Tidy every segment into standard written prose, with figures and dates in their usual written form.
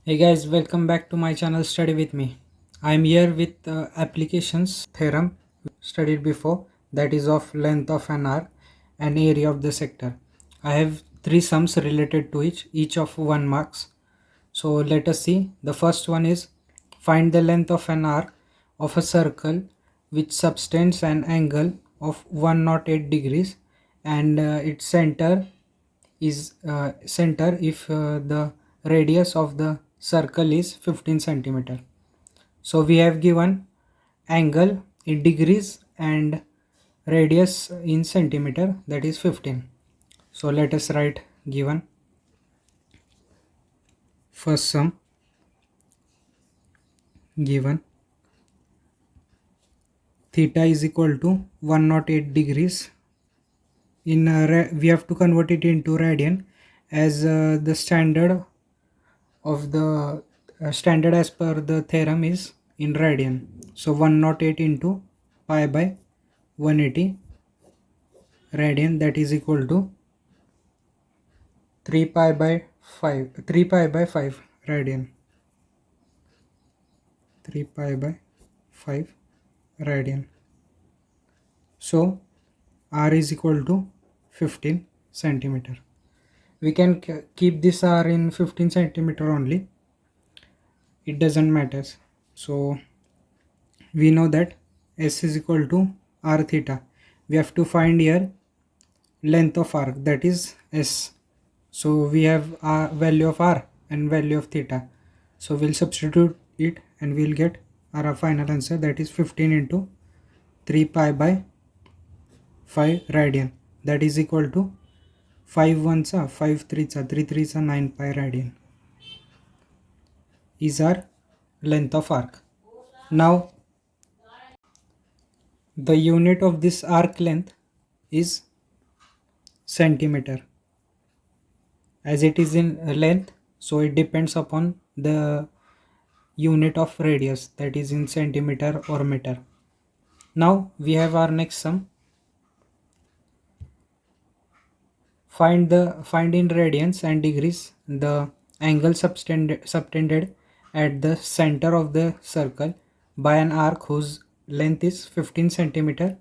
Hey guys, welcome back to my channel Study with me. I am here with applications theorem studied before, that is of length of an arc and area of the sector. I have three sums related to each of 1 marks. So let us see. The first one is find the length of an arc of a circle which subtends an angle of 108 degrees and its center if the radius of the circle is 15 centimeter. So we have given angle in degrees and radius in centimeter, that is 15. So let us write given. First sum given theta is equal to 108 degrees. In we have to convert it into radian as the standard as per the theorem is in radian. So 108 into pi by 180 radian, that is equal to 3 pi by 5 radian. 3 pi by 5 radian. So r is equal to 15 centimeter. We can keep this r in 15 centimeter only, it doesn't matter. So we know that s is equal to r theta. We have to find here length of arc, that is s. So we have a value of r and value of theta, so we'll substitute it and we'll get our final answer, that is 15 into 3 pi by 5 radian, that is equal to 5 ones are 5 threes are 3 threes are 9 pi radian is our length of arc. Now the unit of this arc length is centimeter. As it is in length, so it depends upon the unit of radius, that is in centimeter or meter. Now we have our next sum. Find in radians and degrees the angle subtended at the center of the circle by an arc whose length is 15 centimeter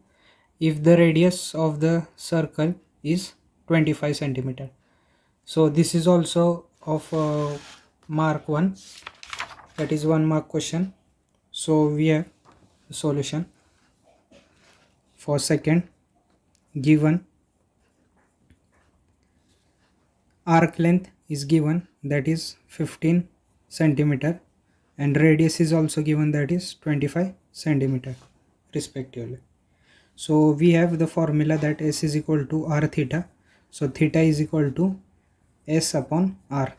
if the radius of the circle is 25 centimeter. So this is also of mark 1, that is 1 mark question. So we have the solution. For second, given arc length is given, that is 15 centimeter, and radius is also given, that is 25 centimeter respectively. So we have the formula that s is equal to r theta. So theta is equal to s upon r.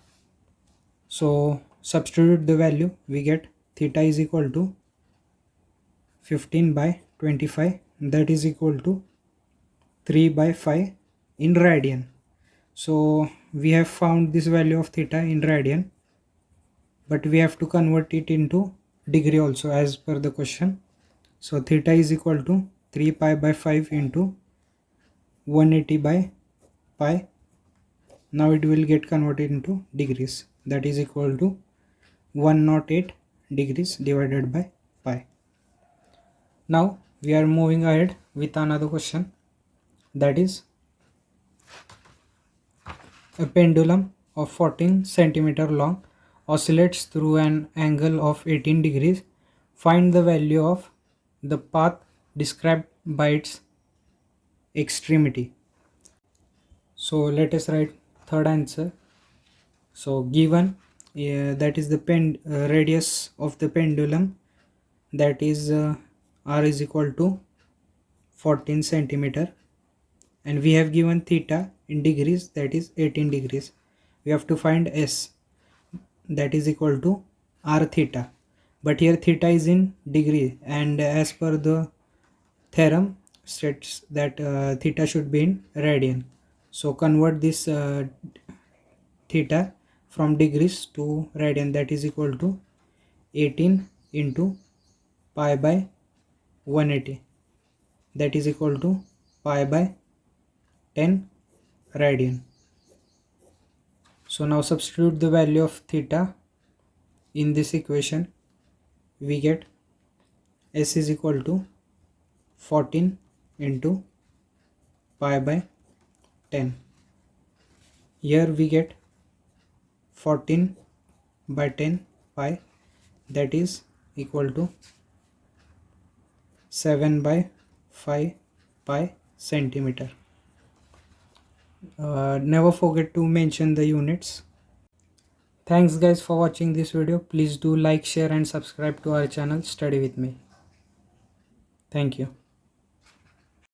So substitute the value, we get theta is equal to 15 by 25, that is equal to 3 by 5 in radian. So we have found this value of theta in radian, but we have to convert it into degree also as per the question. So theta is equal to 3 pi by 5 into 180 by pi. Now it will get converted into degrees, that is equal to 108 degrees divided by pi. Now we are moving ahead with another question, that is a pendulum of 14 centimeter long oscillates through an angle of 18 degrees. Find the value of the path described by its extremity. So let us write third answer. So given that is the radius of the pendulum, that is r is equal to 14 centimeter, and we have given theta in degrees, that is 18 degrees. We have to find s, that is equal to r theta, but here theta is in degree, and as per the theorem states that theta should be in radian. So convert this theta from degrees to radian, that is equal to 18 into pi by 180, that is equal to pi by 10 radian. So now substitute the value of theta In this equation we get S is equal to 14 into pi by 10. Here we get 14 by 10 pi, that is equal to 7 by 5 pi centimeter. Never forget to mention the units. Thanks guys for watching this video. Please do like, share and subscribe to our channel Study with me. Thank you.